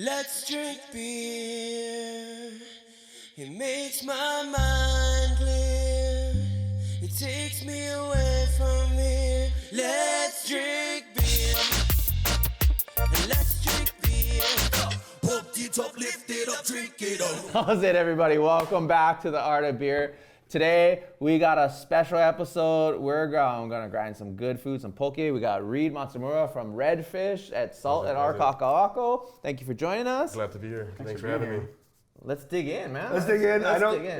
Let's drink beer. It makes my mind clear. It takes me away from here. Let's drink beer. Let's drink beer. Pump it up, lift it up, drink it up. How's it, everybody? Welcome back to the Art of Beer. Today we got a special episode. We're gonna grind some good food, some poke. We got Reid Matsumura from Redfish at Salt at Arcacalaco. Thank you for joining us. Glad to be here. Thanks for having me. Let's dig in, man. Let's dig in.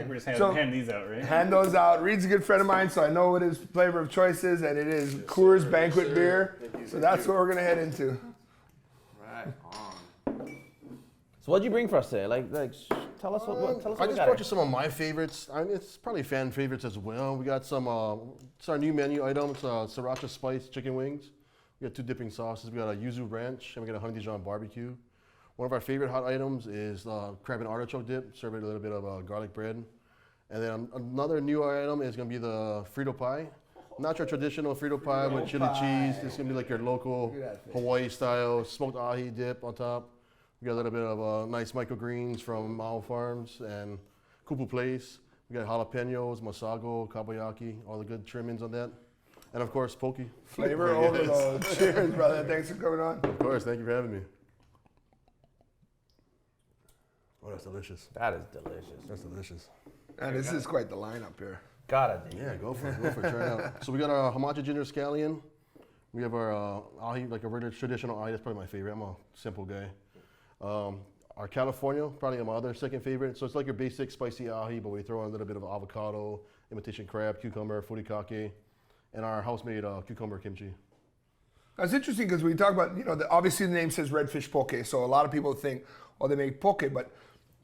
We're just hand these out, right? Hand those out. Reid's a good friend of mine, so I know what his flavor of choice is, and it is Coors Banquet beer. So that's what we're gonna head into. Right on. So what'd you bring for us today? Tell us what. Tell us what I we just got brought here. you some of my favorites. I mean, it's probably fan favorites as well. We got some. It's our new menu item. It's sriracha spice chicken wings. We got two dipping sauces. We got a yuzu ranch and we got a honey Dijon barbecue. One of our favorite hot items is crab and artichoke dip. Serve it a little bit of garlic bread. And then another new item is gonna be the Frito pie. Not your traditional Frito pie with chili cheese. It's gonna be like your local Hawaii style smoked ahi dip on top. We got a little bit of nice microgreens from Mao Farms and Kupu Place. We got jalapenos, masago, kabayaki, all the good trimmings on that. And of course, poke. Flavor overload. Cheers, brother. Thanks for coming on. Of course, thank you for having me. Oh, that's delicious. That is delicious. That's delicious. And this is quite the lineup here. Gotta dig. Yeah, go for it. Try it out. So we got our hamachi ginger scallion. We have our ahi, like a regular traditional ahi. That's probably my favorite. I'm a simple guy. Our California, probably my other second favorite. So it's like your basic spicy ahi, but we throw in a little bit of avocado, imitation crab, cucumber, furikake, and our house-made cucumber kimchi. That's interesting because we talk about, obviously the name says Redfish Poke, so a lot of people think, oh, they make poke, but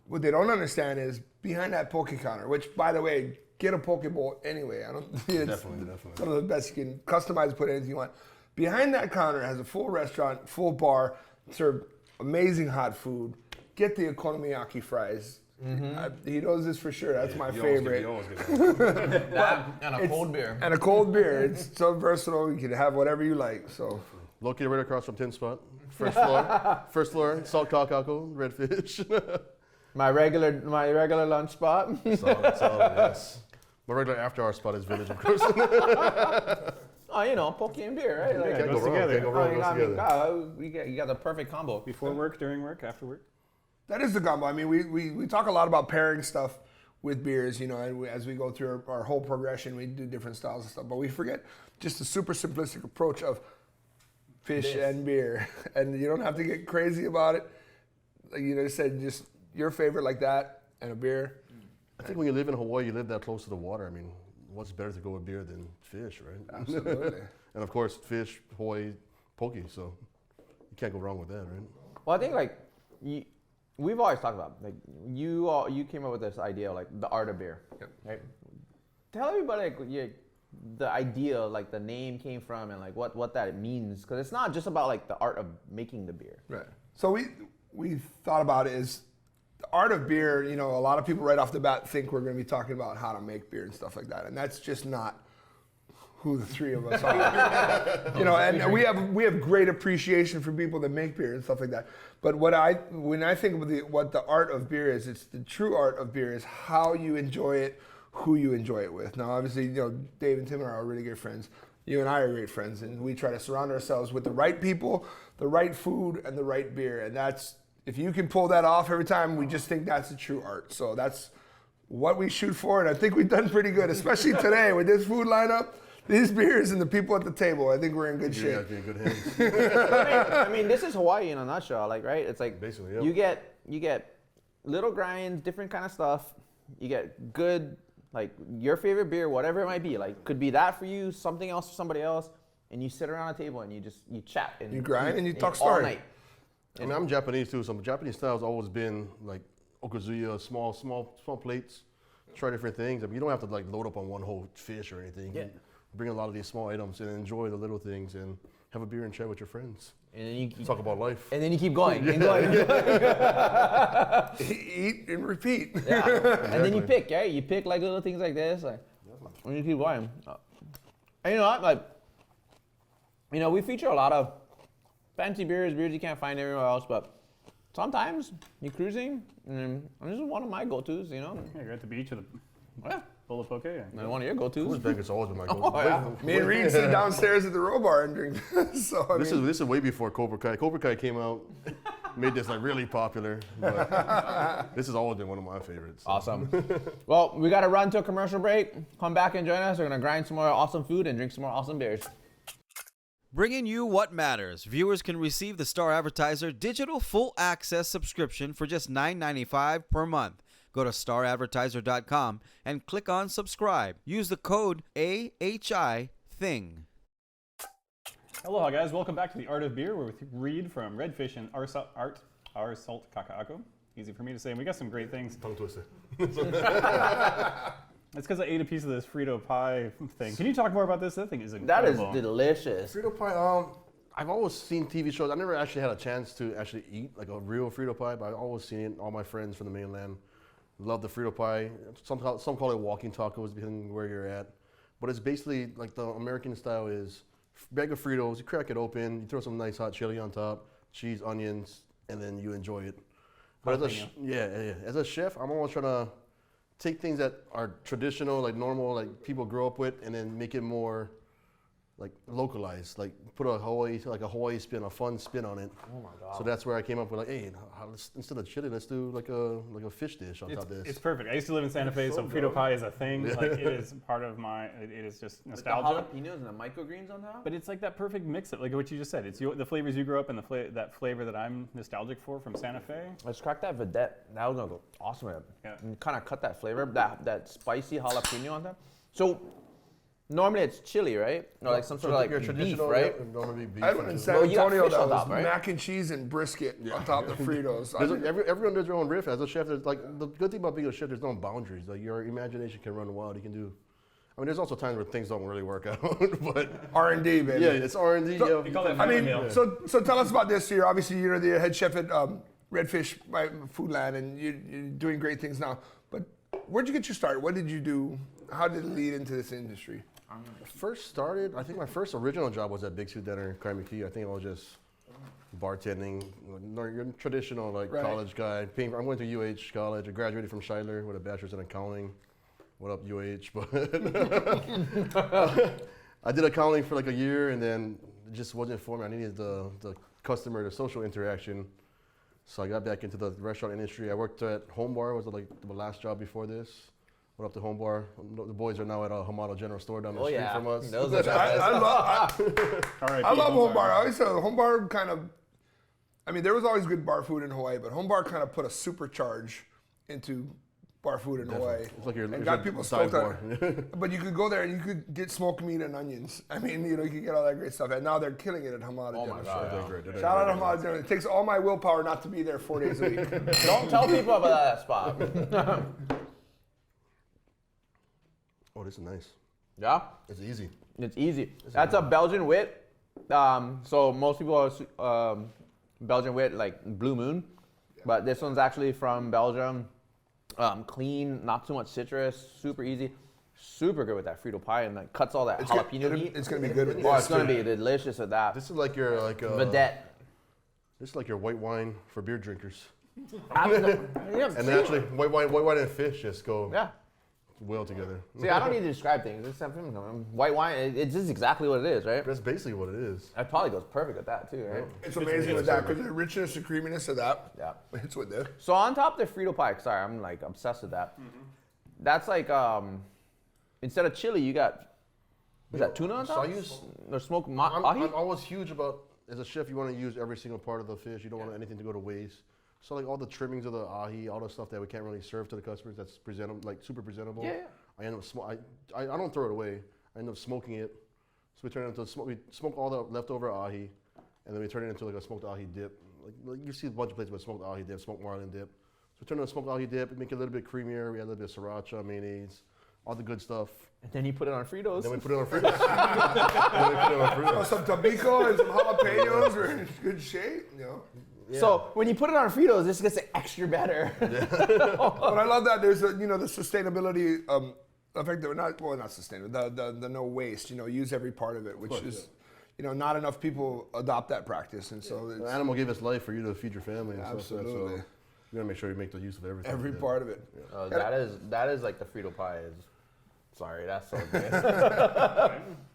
what they don't understand is behind that poke counter, which, by the way, get a poke bowl anyway. Definitely. Some of the best. You can customize, put anything you want. Behind that counter has a full restaurant, full bar, serve amazing hot food. Get the okonomiyaki fries. Mm-hmm. He knows this for sure. That's my favorite. That and a cold beer. And a cold beer. It's so versatile. You can have whatever you like. So Located right across from Tin Spot. First floor, Salt Kakako, Redfish. My regular lunch spot. Solid, yes. My regular after hour spot is Village, of course. Oh, poke and beer, right? Like, Can't go wrong. Can't go wrong. You got the perfect combo. Before work, during work, after work? that is the combo. I mean, we talk a lot about pairing stuff with beers, and as we go through our whole progression, we do different styles and stuff, but we forget just the super simplistic approach of fish and beer. And you don't have to get crazy about it. Like you said, just your favorite like that and a beer. I think when you live in Hawaii, you live that close to the water. I mean, what's better to go with beer than fish, right? Absolutely. And of course, fish, Hawaii, poke, so you can't go wrong with that, right? Well, I think we've always talked about you came up with this idea like the art of beer. Yep. Right? Tell everybody the idea, like the name came from, and like what that means, because it's not just about like the art of making the beer. Right. So we thought about it as the art of beer. A lot of people right off the bat think we're going to be talking about how to make beer and stuff like that, and that's just not who the three of us are. And we have great appreciation for people that make beer and stuff like that. But when I think of what the art of beer is, it's the true art of beer is how you enjoy it, who you enjoy it with. Now, obviously, Dave and Tim are really good friends. You and I are great friends, and we try to surround ourselves with the right people, the right food, and the right beer. And if you can pull that off every time, we just think that's the true art. So that's what we shoot for, and I think we've done pretty good, especially today with this food lineup, these beers, and the people at the table. I think we're in good shape. Yeah, in good hands. I mean, this is Hawaii in a nutshell, like, right? It's like basically, yeah. you get little grinds, different kind of stuff. You get good, like your favorite beer, whatever it might be. Like, could be that for you, something else for somebody else, and you sit around a table and you chat and you grind and you talk all story. night. I mean, I'm Japanese too, so Japanese style has always been like okazuya, small plates, try different things. I mean, you don't have to like load up on one whole fish or anything. Yeah. Bring a lot of these small items and enjoy the little things and have a beer and chat with your friends. And then you Talk about life. And then you keep going. And Eat and repeat. Yeah. And then you pick, right? You pick like little things like this, like, and you keep going. And you know what? Like, we feature a lot of fancy beers you can't find everywhere else, but sometimes you're cruising, and this is one of my go-tos, you know. Yeah, you're at the beach with a Yeah. bowl of poke. Yeah. And one of your go-tos. Food Vegas always been my Oh, go. yeah. Me and Reid sit downstairs at the row bar and drink this. So, I This mean, is way before Cobra Kai. Cobra Kai came out, made this like really popular. But this has always been one of my favorites. So. Awesome. Well, we got to run to a commercial break. Come back and join us. We're going to grind some more awesome food and drink some more awesome beers. Bringing you what matters. Viewers can receive the Star Advertiser digital full access subscription for just $9.95 per month. Go to staradvertiser.com and click on subscribe. Use the code AHITHING. Aloha, guys. Welcome back to the Art of Beer. We're with Reid from Redfish and Our Salt Kaka'ako. Easy for me to say. And we got some great things. Tongue twister. It's because I ate a piece of this Frito pie thing. Can you talk more about this? That thing is That is incredible. delicious. Frito pie. I've always seen TV shows. I never actually had a chance to actually eat like a real Frito pie, but I've always seen it. All my friends from the mainland love the Frito pie. Some call it walking tacos, depending where you're at. But it's basically like the American style is bag of Fritos. You crack it open. You throw some nice hot chili on top, cheese, onions, and then you enjoy it. But as a chef, I'm always trying to take things that are traditional, like normal, like people grow up with, and then make it more like localized, like put a Hawaii spin, a fun spin on it. Oh my God. So that's where I came up with like, hey, instead of chili, let's do like a fish dish on top of this. It's perfect. I used to live in Santa Fe, so Frito pie is a thing. Like it is part of my. It is just nostalgia. The jalapenos and the microgreens on top? But it's like that perfect mix of like what you just said. It's the flavors you grew up and that flavor that I'm nostalgic for from Santa Fe. Let's crack that vedette. That was gonna go awesome. Yeah. And kind of cut that flavor, that spicy jalapeno on top. So normally it's chili, right? Or like some sort of like your beef, traditional, right? yeah, normally beef. I had one in San Well, you got Antonio fish that on was top, right? mac and cheese and brisket on top of the Fritos. Everyone does their own riff. As a chef, there's like the good thing about being a chef, there's no boundaries. Like your imagination can run wild. You can do. I mean, there's also times where things don't really work out, but R&D, baby. yeah, it's R&D. So- You call that I family mean, meal. so tell us about this. You're obviously the head chef at Redfish by Foodland, and you're doing great things now. But where'd you get your start? What did you do? How did it lead into this industry? First started, I think my first original job was at Big Suit Dinner, Kaimiki. I think I was just bartending, your traditional like Right. college guy. I went to UH college. I graduated from Schuyler with a bachelor's in accounting. What up, UH? But I did accounting for like a year, and then it just wasn't for me. I needed the customer, the social interaction. So I got back into the restaurant industry. I worked at Home Bar, was like the last job before this. Went up to Home Bar. The boys are now at a Hamada General Store down the street from us. Those are I love Home Bar. I always said Home Bar kind of, I mean, there was always good bar food in Hawaii, but Home Bar kind of put a supercharge into bar food in Hawaii. It's like your and got people stoked dive on it. But you could go there and you could get smoked meat and onions. I mean, you could get all that great stuff. And now they're killing it at Hamada General Store. They're great. Shout out to Hamada General. It takes all my willpower not to be there 4 days a week. Don't tell people about that spot. Oh, this is nice. Yeah? It's easy. It's easy. That's a Belgian wit. So most people are Belgian wit, like Blue Moon. But this one's actually from Belgium. Clean, not too much citrus, super easy. Super good with that Frito pie, and like cuts all that jalapeno heat. It's going to be good with Oh, this. it's going to be delicious with that. This is like your Vedette. This is like your white wine for beer drinkers. Yeah, And actually, white wine and fish just go yeah. well together. See, I don't need to describe things. It's white wine, it's just exactly what it is, right? That's basically what it is. That probably goes perfect with that too, right? It's amazing with that because the richness and creaminess of that. Yeah. It's with this. So on top of the Frito pie, sorry, I'm like obsessed with that. That's like instead of chili, you got is that tuna on So top? I use. Or smoked I'm ahi? always huge about as a chef. You want to use every single part of the fish. You don't want anything to go to waste. So like all the trimmings of the ahi, all the stuff that we can't really serve to the customers, that's presentable, like super presentable. Yeah. I end up I don't throw it away. I end up smoking it. So we turn it into we smoke all the leftover ahi, and then we turn it into like a smoked ahi dip. Like you see a bunch of places with smoked ahi dip, smoked marlin dip. So we turn it into smoked ahi dip, we make it a little bit creamier. We add a little bit of sriracha, mayonnaise, all the good stuff. And then you put it on Fritos. Then we put it on Fritos. Then we put it on Fritos. Some tobacco and some jalapenos are in good shape, you know. So when you put it on Fritos, this gets extra better. But I love that there's the sustainability effect that not sustainable, the no waste, use every part of it, which is, not enough people adopt that practice, and so The it's animal gave us life for you to feed your family. And Absolutely. Stuff like that, so you gotta make sure you make the use of everything. every Yeah. part of it. That is like the Frito pie is. Sorry, that's so good.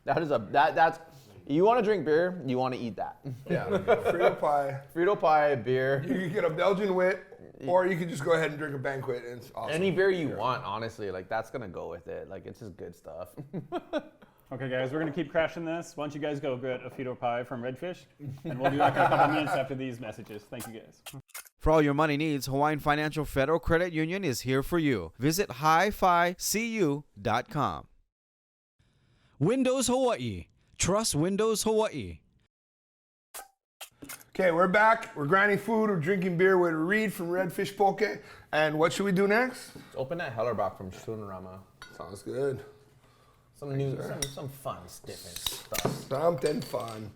That's you want to drink beer, you want to eat that. Yeah, Frito pie. Frito pie, beer, You can get a Belgian wit, or you can just go ahead and drink a banquet, and it's awesome. any beer you want. Honestly, like that's gonna go with it. Like it's just good stuff. Okay, guys, we're going to keep crashing this. Why don't you guys go get a Fido pie from Redfish, and we'll be back in a couple minutes after these messages. Thank you, guys. For all your money needs, Hawaiian Financial Federal Credit Union is here for you. Visit hificu.com. Windows Hawaii. Trust Windows Hawaii. Okay, we're back. We're grinding food. We're drinking beer with Reid from Redfish Poke. And what should we do next? Let's open that Hellerbach from Shunrama. Sounds good. Some new, some fun, different stuff. Something fun.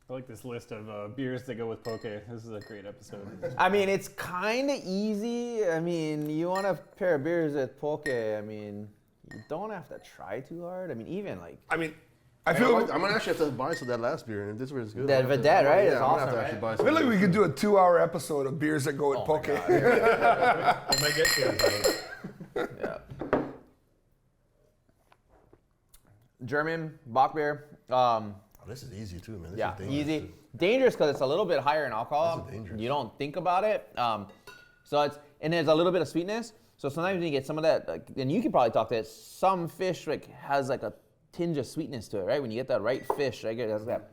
I like this list of beers that go with poke. This is a great episode. I mean, it's kind of easy. I mean, you want a pair of beers with poke. I mean, you don't have to try too hard. I mean, even like I mean, I feel I'm gonna actually have to buy some of that last beer, and this beer is good. That I'm gonna have to- Vedette, right? Yeah, It's I'm gonna have awesome, to actually right? buy I some. feel like of we that could beer. do a 2-hour episode of beers that go with poke. We might get to it. yeah. German Bock beer. Oh, this is easy too, man. This Yeah, is dangerous, easy. too. Dangerous because it's a little bit higher in alcohol. This is dangerous. You don't think about it. So it's and there's a little bit of sweetness. So sometimes when you get some of that, like, and you can probably talk to it. Some fish like has like a tinge of sweetness to it, right? When you get that right fish, right, it has that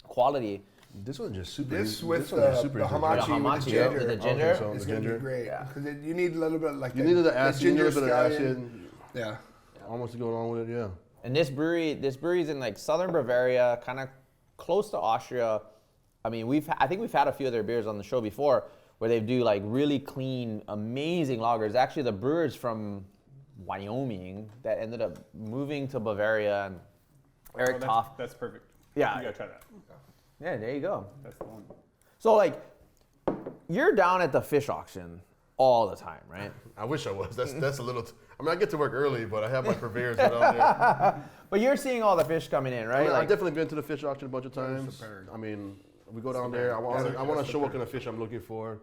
quality. This one's just super. This easy. with This one is the super easy. hamachi, The hamachi, with the yeah, ginger. with the ginger. so It's the gonna ginger. be great. Yeah. Because you need a little bit of like You needed the acid. You ginger need a bit of scallion. acid. Yeah. Almost to go along with it, yeah. And this brewery's in like southern Bavaria, kind of close to Austria. I mean, I think we've had a few of their beers on the show before, where they do like really clean, amazing lagers. Actually, the brewers from Wyoming that ended up moving to Bavaria, and Eric Toff. That's perfect. Yeah. You gotta try that. Yeah, there you go. That's the one. So like, you're down at the fish auction all the time, right? I wish I was. That's a little. I mean, I get to work early, but I have my purveyors right out there. But you're seeing all the fish coming in, I right? mean, I've Like, definitely been to the fish auction a bunch of times. I mean, we go down there. I want to show what kind of fish I'm looking for,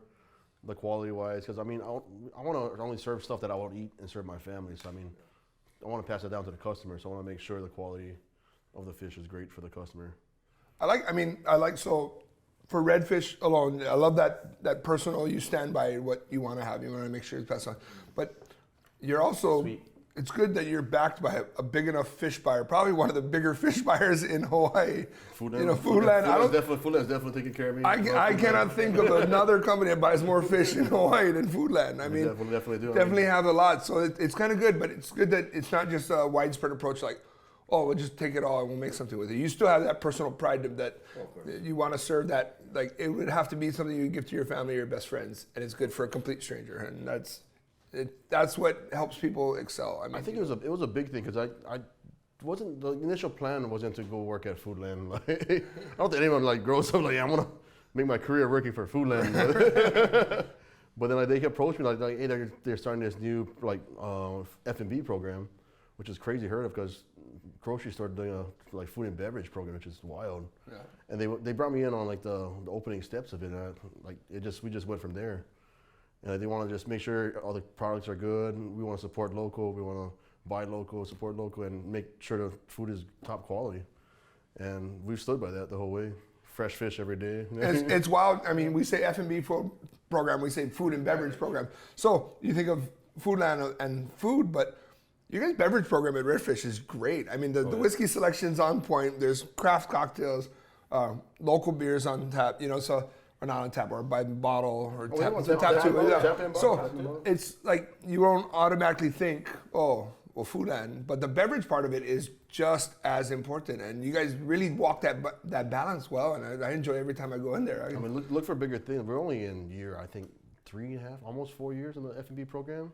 the quality wise. Because I mean, I want to only serve stuff that I want to eat and serve my family. So I mean, I want to pass that down to the customer. So I want to make sure the quality of the fish is great for the customer. So for Redfish alone, I love that personal, you stand by what you want to have. You want to make sure it's passed on. But you're also, it's good that you're backed by a big enough fish buyer, probably one of the bigger fish buyers in Hawaii. Foodland. Foodland. Foodland's definitely taking care of me. I cannot think of another company that buys more fish in Hawaii than Foodland. I mean, definitely do. definitely have a lot. So it's kind of good, but it's good that it's not just a widespread approach like, oh, we'll just take it all and we'll make something with it. You still have that personal pride that you want to serve that. Like, it would have to be something you give to your family or your best friends, and it's good for a complete stranger. And that's what helps people excel. I mean, I think it was a big thing because I wasn't, the initial plan wasn't to go work at Foodland. Like, I don't think anyone like grows up like, yeah, I want to make my career working for Foodland. But then like, they approached me like hey, they're starting this new like F&B program, which is crazy heard of because grocery store doing a like food and beverage program, which is wild. Yeah. And they brought me in on like the opening steps of it. And we just went from there. And they want to just make sure all the products are good. We want to support local. We want to buy local, support local, and make sure the food is top quality. And we've stood by that the whole way. Fresh fish every day. it's wild. I mean, we say F&B program, we say food and beverage program. So you think of Foodland and food, but your guys' beverage program at Redfish is great. I mean, the whiskey selection's on point. There's craft cocktails, local beers on tap, or not on tap, or by the bottle, or tap too. So it's like you won't automatically think, oh, well, Foodland, but the beverage part of it is just as important. And you guys really walk that balance well, and I enjoy every time I go in there. I mean, look for bigger things. We're only in year, I think, 3.5, almost 4 years in the F&B program.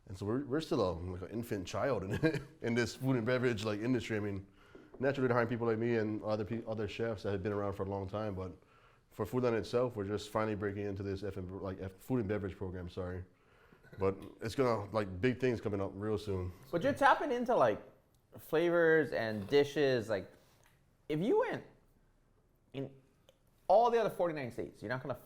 And so we're still like an infant child in this food and beverage like industry. I mean, naturally they're hiring people like me and other chefs that have been around for a long time. But for Foodland itself, we're just finally breaking into this food and beverage program. Sorry, but it's gonna like big things coming up real soon. but you're tapping into like flavors and dishes. Like, if you went in all the other 49 states, you're not gonna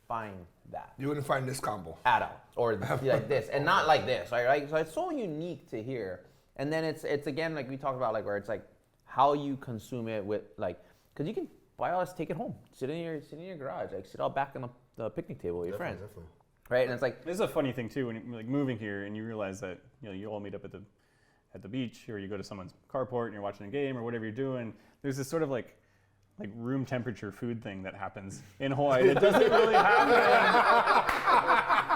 find that You wouldn't find this combo. at all, or like this, and not like this, right? So it's so unique to here. And then it's again like we talked about, like where it's like how you consume it with like, because you can buy all this, take it home, sit in your garage, like sit out back on the picnic table with your friends, Definitely. right? And it's like This is a funny thing too when you're like moving here and you realize that you all meet up at the beach, or you go to someone's carport and you're watching a game or whatever you're doing. There's this sort of like room temperature food thing that happens in Hawaii. It doesn't really happen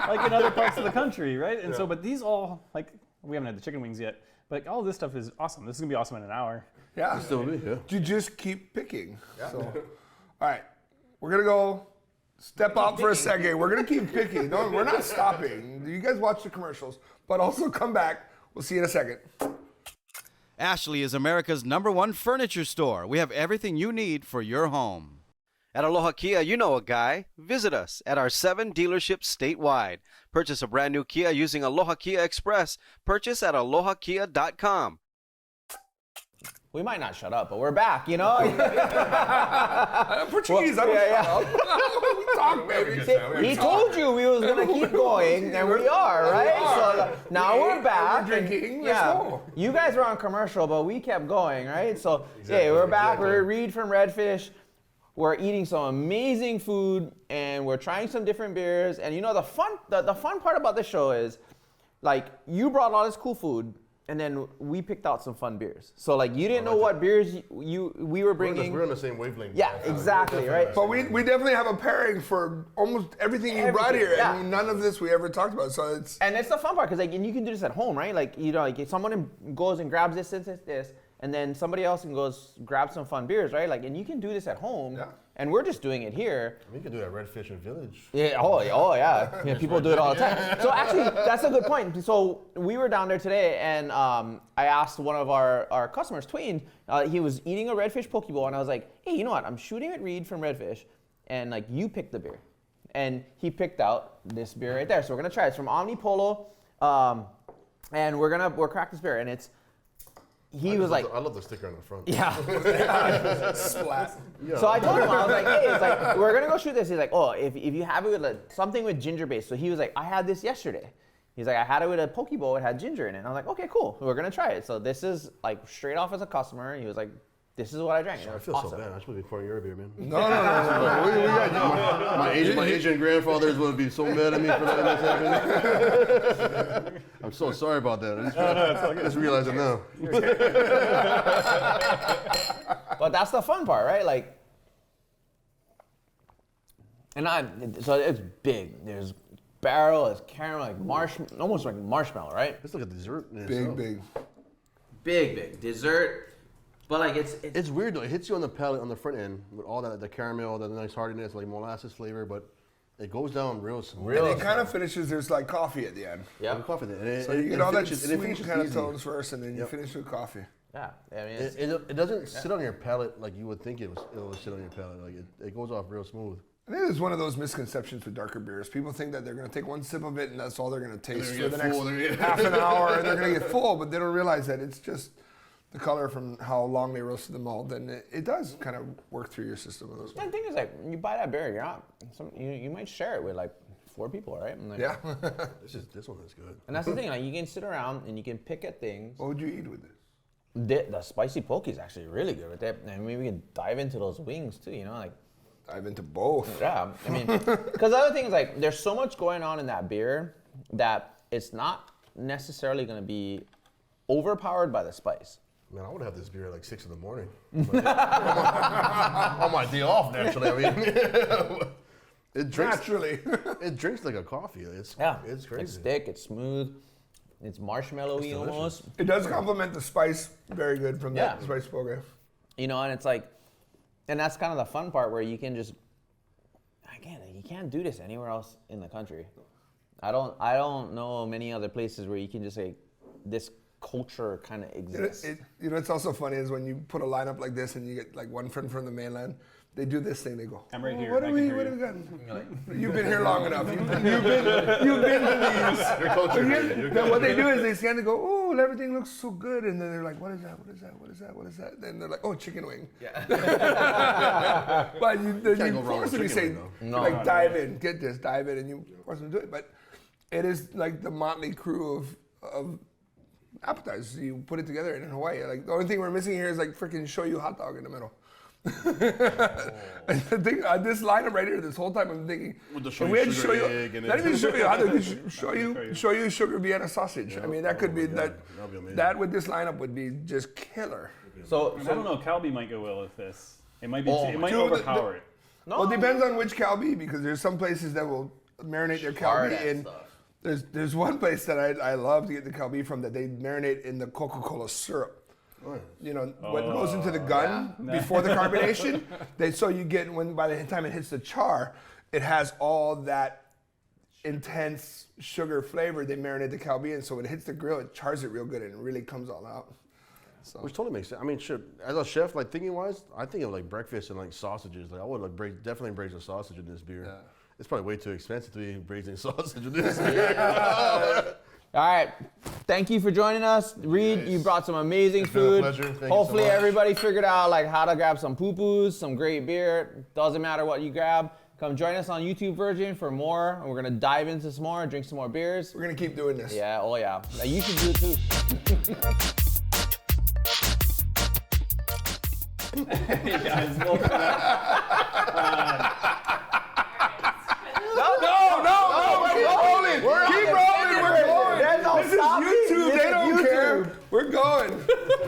like in other parts of the country, right? And so, but these all, like, we haven't had the chicken wings yet, but like, all this stuff is awesome. This is gonna be awesome in an hour. Yeah. Still be, yeah. You just keep picking. So, all right, we're gonna go step out for a second. We're gonna keep picking. No, we're not stopping. You guys watch the commercials, but also come back. We'll see you in a second. Ashley is America's #1 furniture store. We have everything you need for your home. At Aloha Kia, you know a guy. Visit us at our 7 dealerships statewide. Purchase a brand new Kia using Aloha Kia Express. Purchase at alohakia.com. we might not shut up, but we're back, you know? Portuguese, I don't shut up. We talk, baby. He told you we was gonna keep going, and we are, right? So now we're back. We're drinking. Let's go. You guys were on commercial, but we kept going, right? So yeah, we're back. We're Reid from Redfish. We're eating some amazing food, and we're trying some different beers. And you know the fun part about this show is, like, you brought all this cool food, and then we picked out some fun beers. So like you didn't know what beers we were bringing. We're on the same wavelength. Yeah, exactly, right? But we definitely have a pairing for almost everything you brought here. yeah. I mean, none of this we ever talked about. So it's And it's the fun part, because like, and you can do this at home, right? Like, you know, like if someone goes and grabs this, and then somebody else can grab some fun beers, right? Like, and you can do this at home. Yeah. And we're just doing it here. We can do that Redfish in Village. Yeah. Oh yeah. Yeah. People do it all the time. So actually, that's a good point. So we were down there today, and I asked one of our customers, Twain. He was eating a Redfish Poke Bar, and I was like, hey, you know what? I'm shooting at Reid from Redfish, and like you pick the beer, and he picked out this beer right there. So we're gonna try it. It's from Omni Polo, and we're crack this beer, and it's. He was like, I love the sticker on the front. yeah. splat. So I told him, I was like, hey, it's like, we're gonna go shoot this. He's like, oh, if you have it with like, something with ginger base. So he was like, I had this yesterday. He's like, I had it with a poke bowl. It had ginger in it. And I was like, okay, cool. We're gonna try it. So this is like straight off as a customer. He was like, this is what I drank. I feel so bad. I should be pouring your beer, man. No. My Asian grandfathers would be so mad at me for letting this happen. I'm so sorry about that. I just realized it now. But that's the fun part, right? Like, so it's big. There's barrel, it's caramel, like almost like marshmallow, right? It's like a dessert. Big dessert. But like It's weird though. It hits you on the palate on the front end with all that the caramel, the nice hardiness, like molasses flavor, but it goes down real smooth. And it kind of finishes. There's like coffee at the end. Yeah. Coffee. And So you get all that finishes- and it sweet finishes kind of easy. tones first, and then you finish with coffee. Yeah. I mean, it's, It doesn't sit on your palate like you would think it would sit on your palate. Like it goes off real smooth. I think it's one of those misconceptions with darker beers. People think that they're going to take one sip of it and that's all they're going to taste They're for gonna the get full, next half an hour, and they're going to get full, but they don't realize that it's just the color from how long they roasted the malt, and it does kind of work through your system. Of those. the thing is, like, you buy that beer, you might share it with like 4 people, right? And, like, Yeah. This one is good. And that's the thing, like, you can sit around and you can pick at things. What would you eat with this? The spicy poke is actually really good with that, and maybe we can dive into those wings too. You know, like. Dive into both. Yeah, I mean, because the other thing is, like, there's so much going on in that beer that it's not necessarily going to be overpowered by the spice. Man, I would have this beer at like 6 in the morning. On my day off, naturally. I mean, it drinks Naturally. It drinks like a coffee. It's crazy. It's thick, it's smooth, it's marshmallowy almost. It does complement the spice very good from that Yeah. spice poke. You know, and it's like, and that's kind of the fun part where you can just, again, you can't do this anywhere else in the country. I don't know many other places where you can just say, this culture kind of exists. It's also funny is when you put a lineup like this and you get like one friend from the mainland, they do this thing. They go, I'm right here, What I have can we hear you." got? You've been here long enough. You've been to these. Your culture. Then what they do is they stand and go, oh, cool. Everything looks so good. And then they're like, what is that? What is that? What is that? What is that? Then they're like, oh, chicken wing. Yeah. But you Can't go wrong force with them. You say, chicken wing, though. like, dive in. Get this, dive in. And you force them to do it. But it is like the motley crew of appetizers. You put it together in Hawaii. Like, the only thing we're missing here is like freaking shoyu hot dog in the middle. This lineup right here, this whole time I'm thinking, With the if we had sugar shoyu, egg and not even shoyu, hot dog, Shoyu. shoyu sugar Vienna sausage. I mean, that could be That'd be amazing. that with this lineup would be just killer. So I don't know. Kalbi might go well with this. It might be. Oh It might Dude, overpower it. no. Well, it depends on which kalbi, because there's some places that will marinate their Hard kalbi ass in. stuff. There's one place that I love to get the kalbi from that they marinate in the Coca-Cola syrup. You know what goes into the gun before the carbonation. So you get by the time it hits the char, it has all that intense sugar flavor. They marinate the kalbi in, so when it hits the grill, it chars it real good and it really comes all out. Which totally makes sense. I mean, shit, as a chef, like thinking wise, I think of like breakfast and like sausages. Like I would like definitely braise a sausage in this beer. It's probably way too expensive to be braising sausage in this beer. All right. Thank you for joining us. Reid, you brought some amazing It's been a food. pleasure. Thank you so Hopefully much. everybody figured out like how to grab some poo-poos, some great beer. Doesn't matter what you grab. Come join us on YouTube Virgin for more. We're gonna dive into some more, drink some more beers. We're gonna keep doing this. Yeah, oh yeah. Now, you should do it too. Hey guys, welcome back. Keep rolling. We're going. There's no This is stopping. YouTube. This They is don't YouTube. care. We're going.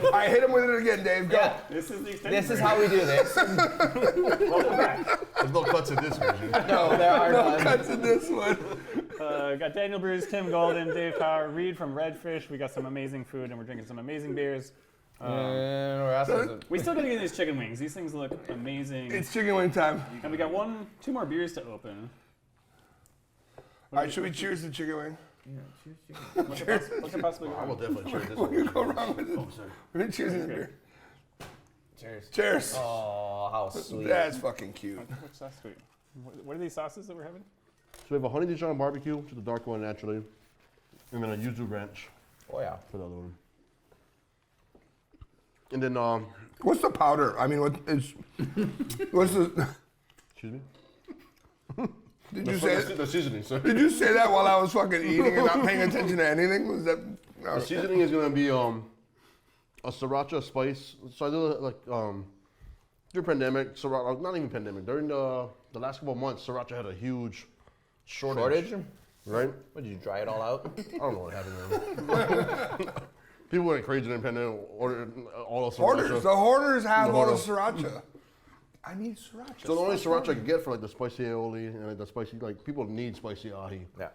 All right, hit him with it again, Dave. Go. Yeah, This is the extended this is version. how we do this. Welcome back. There's no cuts in this version. No, there are No none. cuts in this one. Got Daniel Bruce, Tim Golden, Dave Power, Reid from Redfish. We got some amazing food and we're drinking some amazing beers. We still gotta get these chicken wings. These things look amazing. It's chicken wing time. And we got two more beers to open. All right, should we cheers to chicken wing? What could possibly go I will wrong? definitely share this What one. could go wrong with it? Oh, sorry. We're gonna cheers in the beer. Cheers. Cheers. Oh, how sweet. That's fucking cute. Which sauce do we? What are these sauces that we're having? So we have a honey Dijon barbecue, which is the dark one naturally, and then a yuzu ranch Oh yeah. for the other one. And then, What's the powder? I mean, what's the? excuse me? Did you say? The seasoning, sir. Did you say that while I was fucking eating and not paying attention to anything? Was that? The seasoning is gonna be a sriracha spice. So I did like during pandemic, sriracha, not even pandemic, during the last couple of months, sriracha had a huge shortage. Right? What, did you dry it all out? I don't know what happened there. People went crazy during pandemic, ordered all the sriracha. Hoarders. The hoarders have The all the hoarder. sriracha. I need sriracha. So the only sriracha I could get for like the spicy aioli and like the spicy, like people need spicy ahi. Yeah.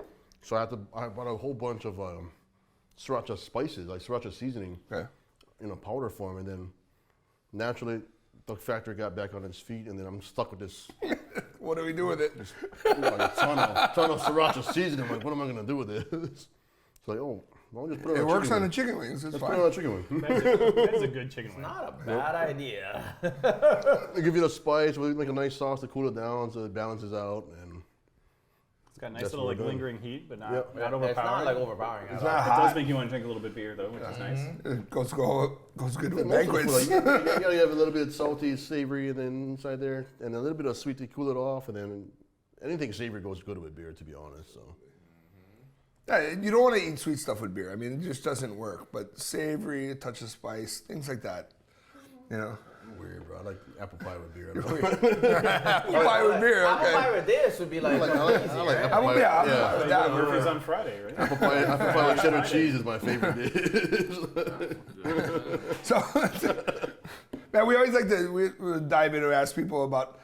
So I bought a whole bunch of sriracha spices, like sriracha seasoning, Okay. in a powder form, and then naturally the factory got back on its feet, and then I'm stuck with this What do we do with it? like, a ton of sriracha seasoning. I'm like, what am I gonna do with this? It's like, oh, well, just put it on It a works chicken on the wing. chicken wings. It's Let's put it on fine. a chicken wing. That is a good chicken wing. Not a bad idea. They give you the spice, we make a nice sauce to cool it down so it balances out, and It's got a nice That's little what like we're doing. lingering heat, but not, Yep. not It's overpowering. not like overpowering. It's at all. not It does hot. make you want to drink a little bit beer though, which is nice. It goes good with most of the banquets. food, like, you gotta have a little bit of salty, savory, and then inside there, and a little bit of sweet to cool it off, and then anything savory goes good with beer, to be honest. So Yeah, you don't want to eat sweet stuff with beer. I mean, it just doesn't work. But savory, a touch of spice, things like that. You know, I'm weird, bro. I like apple pie with beer. I don't know. apple pie with beer. Apple pie Okay. with this would be like, I like easy, apple right? Apple, pie. yeah, apple Yeah. pie with that. Murphy's on Friday, right? Apple pie with cheddar cheese is my favorite dish. So, man, we always like to we dive in and ask people about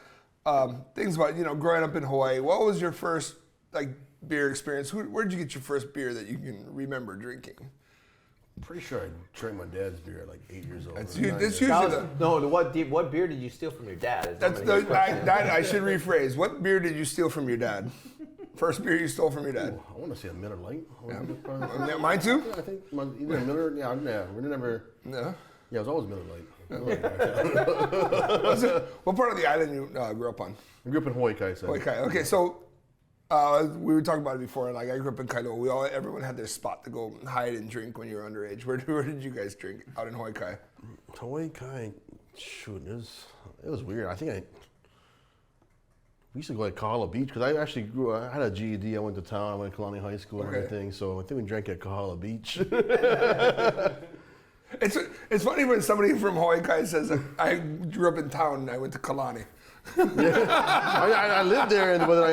things about growing up in Hawaii. What was your first like beer experience? Where did you get your first beer that you can remember drinking? Pretty sure I drank my dad's beer at like 8 years old. That's Or 9 that's years usually That the. was, no, what beer did you steal from your dad? Is That's normally his question. that I should rephrase. What beer did you steal from your dad? First beer you stole from your dad? I want to say a Miller Lite. Yeah. Mine too. I think either Miller. Yeah, we never. No. Yeah, it was always Miller Lite. What part of the island you grew up on? I grew up in Hawaii, Kai. Okay. So, We were talking about it before. Like I grew up in Kailua. Everyone had their spot to go hide and drink when you were underage. Where did you guys drink? Out in Hawaii Kai? Hawaii Kai, shoot, it was weird. We used to go at Kahala Beach because I actually I had a GED. I went to town. I went to Kalani High School and everything. So I think we drank at Kahala Beach. It's funny when somebody from Hawaii Kai says, I grew up in town and I went to Kalani. I lived there, but I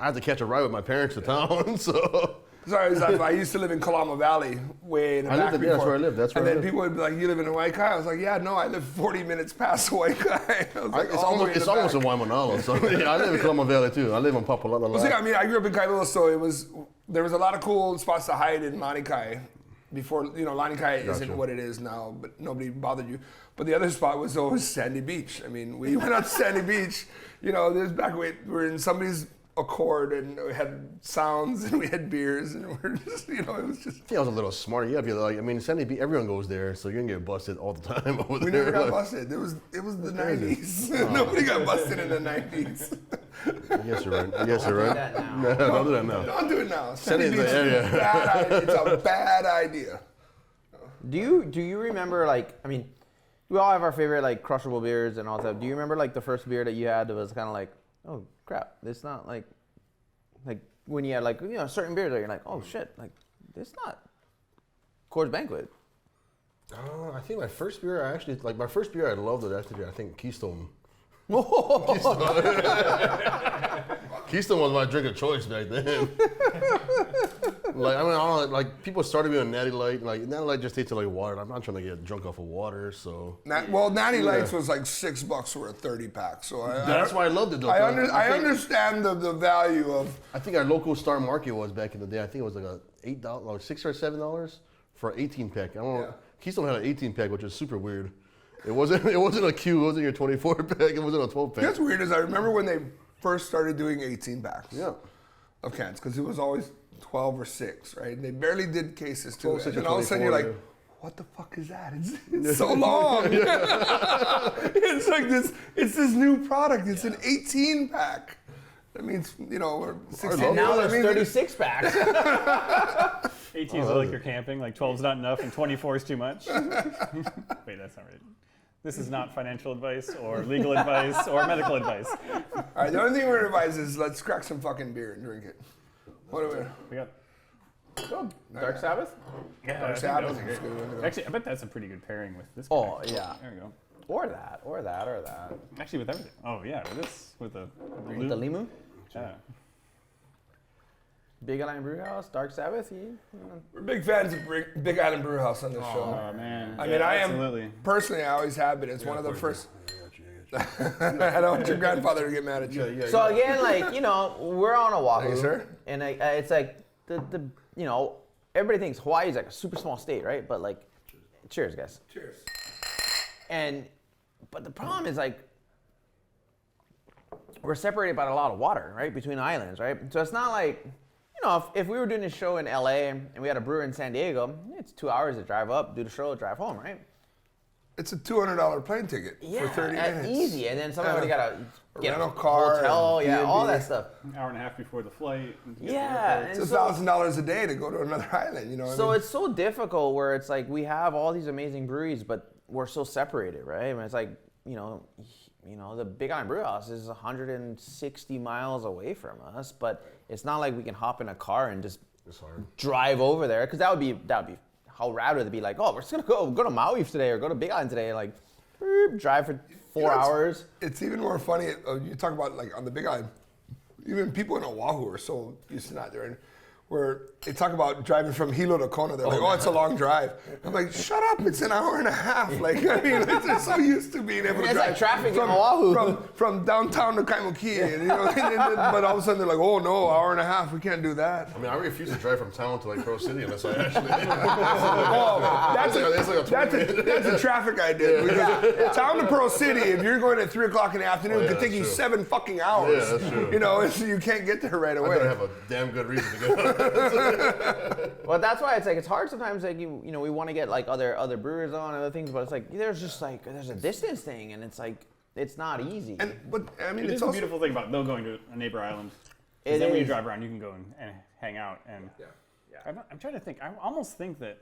had to catch a ride with my parents to town. So sorry, I used to live in Kalama Valley, way in the back before. That's where I lived. And then people would be like, "You live in Hawaii Kai?" I was like, "Yeah, no, I live 40 minutes past Hawaii Kai." I was like, it's almost in Waimanalo. So yeah, I live in Kalama Valley too. I live in Papalana. Well, see, I mean, I grew up in Kailua, so there was a lot of cool spots to hide in Lani Kai. Before, Lani Kai isn't what it is now, but nobody bothered you. But the other spot was always Sandy Beach. I mean, we went out to Sandy Beach, this back when we were in somebody's Accord and we had sounds and we had beers and we're just, it was just. I think I was a little smarter. You gotta be like, Sandy Beach, everyone goes there, so you're gonna get busted all the time over we there. We never got busted. It was the 90s. Nobody got busted in the 90s. Yes, you're right. Yes, you're right. Don't do that now. Don't do it now. Sandy Beach is a bad idea. It's a bad idea. Do you remember, we all have our favorite, crushable beers and all that. Do you remember, the first beer that you had that was kind of like, oh, crap, it's not like when you had, certain beers that you're like, oh, shit, it's not Coors Banquet. I think my first beer, I loved it actually, I think Keystone. Keystone was my drink of choice back then. People started me on Natty Light. Natty Light just tasted like water. I'm not trying to get drunk off of water, so. Natty Lights was like $6 for a 30-pack. So that's why I loved it though. I understand the value of. I think our local Star Market was back in the day. I think it was like $8, $6 or $7 for an 18-pack. I don't know. Keystone had an 18-pack, which is super weird. It wasn't a Q. It wasn't your 24-pack. It wasn't a 12-pack. What's weird is I remember when they first started doing 18-packs. Yeah. Of cans, because it was always 12 or 6, right? And they barely did cases to it. And all of a sudden 24, you're like, what the fuck is that? It's so long. It's like this. It's this new product. It's an 18-pack. That means, we're 16. Now there's 36 packs. 18 is like you're camping, 12 is not enough, and 24 is too much. Wait, that's not right. This is not financial advice or legal advice or medical advice. All right, the only thing we're advising is let's crack some fucking beer and drink it. What do We got Dark Sabbath? yeah, Dark I think Sabbath. those are good. Actually, I bet that's a pretty good pairing with this. Oh, beer. yeah. There we go. Or that. Actually, with everything. Oh yeah, with the With the limu? Yeah. Big Island Brewhouse, Dark Sabbath. We're big fans of Big Island Brew House on this show. Oh man. I mean, I absolutely. am personally. I always have been. It's one of the first. I don't want your grandfather to get mad at you. So again, we're on Oahu, Thank you, sir. and it's like the everybody thinks Hawaii is like a super small state, right? But cheers, guys. Cheers. But the problem is we're separated by a lot of water, right, between islands, right? So it's not like, if we were doing a show in LA and we had a brewer in San Diego, it's 2 hours to drive up, do the show, drive home, right? It's a $200 plane ticket for 30 minutes. Easy. And then somebody got to get rental a car, hotel, and all B&B. that stuff. An hour and a half before the flight. Yeah. It's and $1,000 a day to go to another island, So it's so difficult where it's like we have all these amazing breweries, but we're so separated, right? I mean, it's like, the Big Island Brew House is 160 miles away from us, but it's not like we can hop in a car and just drive over there, because that would be how rad would it be? Like, oh, we're just gonna go to Maui today or go to Big Island today, drive for 4 hours. It's even more funny. You talk about on the Big Island, even people in Oahu are so used to not doing. Where they talk about driving from Hilo to Kona, they're like, "Oh, it's a long drive." I'm like, "Shut up! It's an hour and a half." They're so used to being able to drive like traffic from in Oahu. from downtown to Kaimuki, but all of a sudden they're like, "Oh no, hour and a half! We can't do that." I mean, I refuse to drive from town to Pro City unless I actually. That's a traffic I did. Because town to Pro City, if you're going at 3 o'clock in the afternoon, it could take you 7 fucking hours. Yeah, that's true. You can't get there right away. I better have a damn good reason to go. Well, that's why it's hard sometimes. We want to get other brewers on other things, but it's there's just there's a distance thing, and it's not easy. But I mean, It it's is a also beautiful thing about going to a neighbor island Because then when you is- drive around, you can go and hang out. And I'm trying to think. I almost think that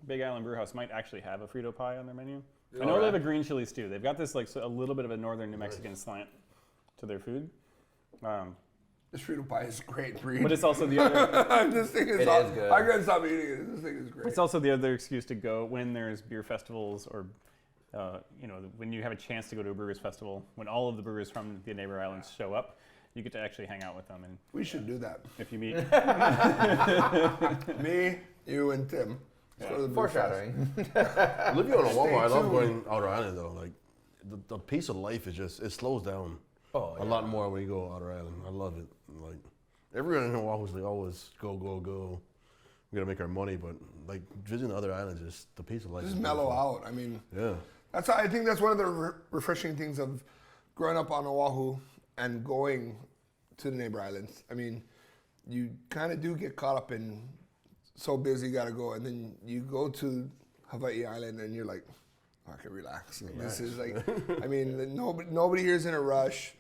Big Island Brewhouse might actually have a Frito pie on their menu. I know they have a green chili stew. They've got this like a little bit of a northern New Mexican slant to their food. This Frito pie is great, Reid. But it's also the other. This thing is, It is good. I couldn't stop eating it. This thing is great. It's also the other excuse to go when there's beer festivals or, when you have a chance to go to a brewers festival. When all of the brewers from the neighbor islands show up, you get to actually hang out with them. And We should do that. if you meet, Me, you, and Tim. Let's go to the Beer Fest. Foreshadowing. Living on Oahu, I love tuned. going outer island though. Like the pace of life is just, it slows down a lot more when you go outer island. I love it. Like everyone in Oahu is like always go, go, go. We gotta make our money, but like visiting the other islands, just the pace of life. Just is mellow beautiful. out. I mean, Yeah. I think that's one of the refreshing things of growing up on Oahu and going to the neighbor islands. I mean, you kind of do get caught up in so busy, gotta go, and then you go to Hawaii Island and you're like, I can relax. This is like, I mean, nobody here is in a rush.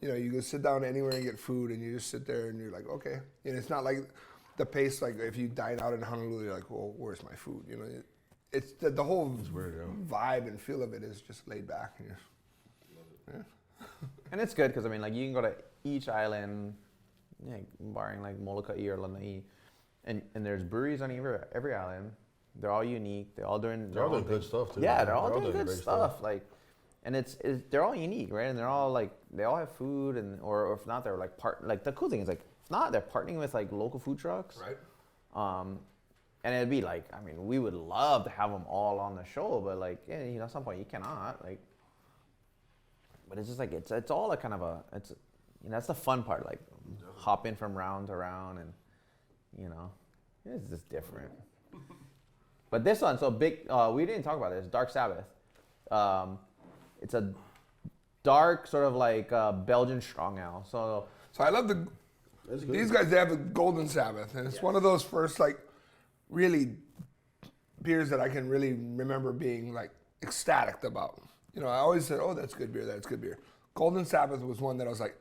You know, you go sit down anywhere and get food, and you just sit there and you're like, okay. And it's not like the pace, like if you dine out in Honolulu, you're like, well, where's my food? You know, it's the whole vibe and feel of it is just laid back. And And it's good because I mean, like you can go to each island, barring like Molokai or Lanai, and there's breweries on every island. They're all unique. They're all doing good stuff too. Yeah, they're all doing good great stuff. Like, and they're all unique, right? And they're all like they all have food, and or if not, they're like the cool thing is like if not, they're partnering with like local food trucks. Right. And it'd be like, I mean, we would love to have them all on the show, but like, at some point you cannot. Like, but it's just like it's all a kind of that's the fun part. Like, hopping from round to round, and it's just different. But this one, so big. We didn't talk about this. Dark Sabbath. It's a dark sort of like Belgian strong ale. So I love these guys. They have the Golden Sabbath, and it's one of those first like really beers that I can really remember being like ecstatic about. You know, I always said, "Oh, that's good beer. That's good beer." Golden Sabbath was one that I was like,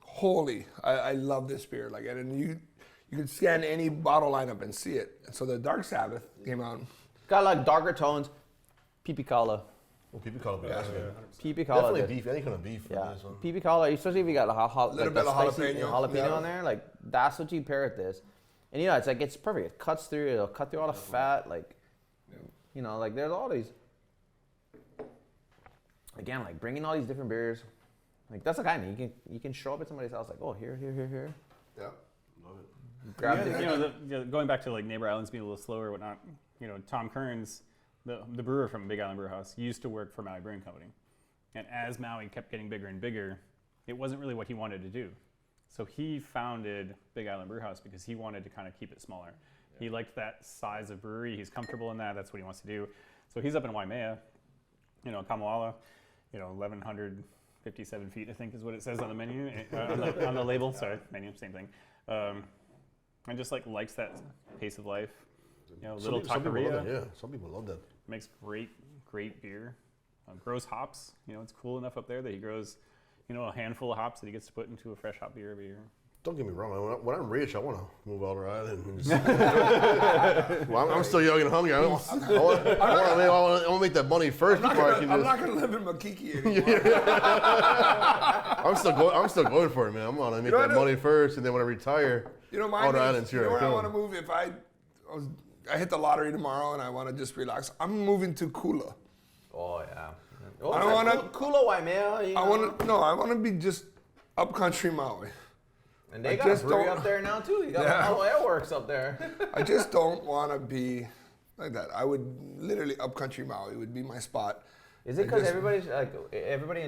"Holy, I love this beer!" Like, and you could scan any bottle lineup and see it. And so the Dark Sabbath came out. got like darker tones. Pipi Kala. Well, people call it that's good. Pipi Kala. Definitely beef, any kind of beef. Yeah, This one. pipi Kala, especially if you got a Little like bit the of spicy jalapeno, jalapeno yeah. on there, like that's what you pair with this. And it's like it's perfect. It cuts through. It'll cut through all the fat. Like, like there's all these. Again, like bringing all these different beers, like that's the kind of you can show up at somebody's house like, oh, here. Yeah. Grab it. Going back to like neighbor islands being a little slower or whatnot, Tom Kearns, the brewer from Big Island Brewhouse, used to work for Maui Brewing Company. And as Maui kept getting bigger and bigger, it wasn't really what he wanted to do. So he founded Big Island Brewhouse because he wanted to kind of keep it smaller. Yeah. He liked that size of brewery. He's comfortable in that. That's what he wants to do. So he's up in Waimea, Kamawala, 1,157 feet, I think is what it says on the menu, on the label. Sorry, menu, same thing. And just like likes that pace of life. Little taqueria. Some people love that. Makes great beer. Grows hops. It's cool enough up there that he grows, a handful of hops that he gets to put into a fresh hop beer every year. Don't get me wrong. When I'm rich, I want to move out island. And just, well, I'm still young and hungry. I want to make that money first before I can. I'm not gonna live in Makiki anymore. I'm still going for it, man. I'm gonna make that money first, and then when I retire, outer islands here. Where I want to move if I hit the lottery tomorrow and I want to just relax. I'm moving to Kula. Oh yeah. I don't want to Kula Waimea. I want to be just upcountry Maui. And they got a brewery up there now too. You got all airworks up there. I just don't want to be like that. I would literally upcountry Maui would be my spot. Is it because everybody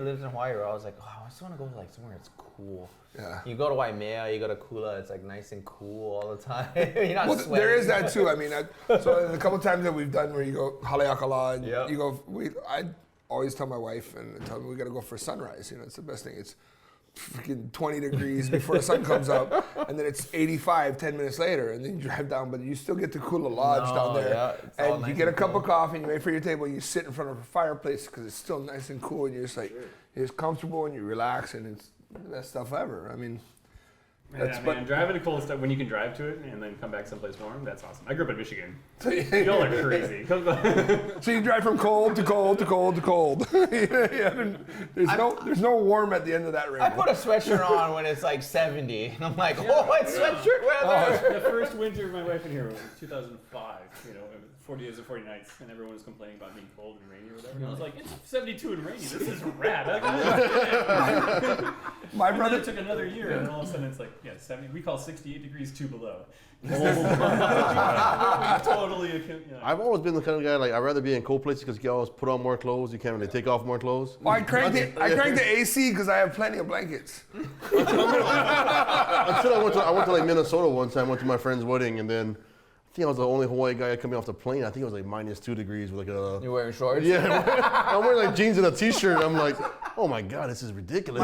lives in Hawaii? Where I was like, oh, I just want to go like somewhere that's cool. Yeah. You go to Waimea, you go to Kula, it's like nice and cool all the time. You're not sweating. There is that too. I mean, so a couple times that we've done where you go Haleakala and you go. I always tell my wife and tell me we got to go for sunrise. It's the best thing. It's freaking 20 degrees before the sun comes up, and then it's 85 10 minutes later, and then you drive down, but you still get to Kula Lodge down there. Yeah, and you get a cup of coffee, and you wait for your table, and you sit in front of a fireplace because it's still nice and cool, and you're just like, you're just comfortable, and you relax, and it's the best stuff ever. I mean, Yeah, man, driving to cold stuff when you can drive to it and then come back someplace warm, that's awesome. I grew up in Michigan. So Y'all are crazy. so you drive from cold to cold to cold to cold. There's no warm at the end of that rainbow. I put a sweatshirt on when it's like 70, and I'm like, oh, it's sweatshirt weather. The first winter of my wife and here was 2005, 40 days and 40 nights, and everyone was complaining about being cold and rainy or whatever. And I was like, it's 72 and rainy. This is rad. My And brother then it took another year, and all of a sudden it's like, 70. We call 68 degrees 2 below. Totally. I've always been the kind of guy, like, I'd rather be in cold places because you can always put on more clothes. You can't really take off more clothes. Well, I cranked the AC because I have plenty of blankets. Until I went to like Minnesota one time. Went to my friend's wedding, and then I think I was the only Hawaii guy coming off the plane. I think it was like -2 degrees with like a. You're wearing shorts? Yeah, I'm wearing like jeans and a t-shirt. I'm like, oh my god, this is ridiculous.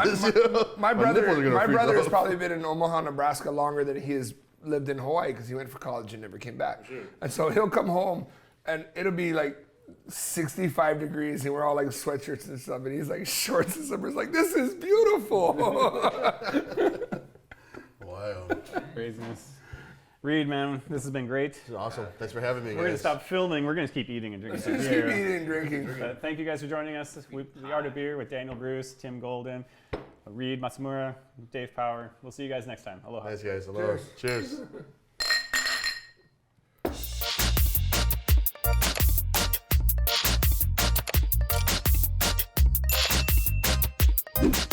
My brother has off. probably been in Omaha, Nebraska longer than he has lived in Hawaii because he went for college and never came back. Sure. And so he'll come home and it'll be like 65 degrees and we're all like sweatshirts and stuff, and he's like shorts and slippers, like, this is beautiful. Wow. Craziness. Reid, man, this has been great. This is awesome. Thanks for having me, guys. We're going to stop filming. We're going to keep eating and drinking some Just beer. keep eating and drinking. But thank you guys for joining us. The Art of Beer with Daniel Bruce, Tim Golden, Reid Matsumura, Dave Power. We'll see you guys next time. Aloha. Nice, guys. Hello. Cheers. Cheers.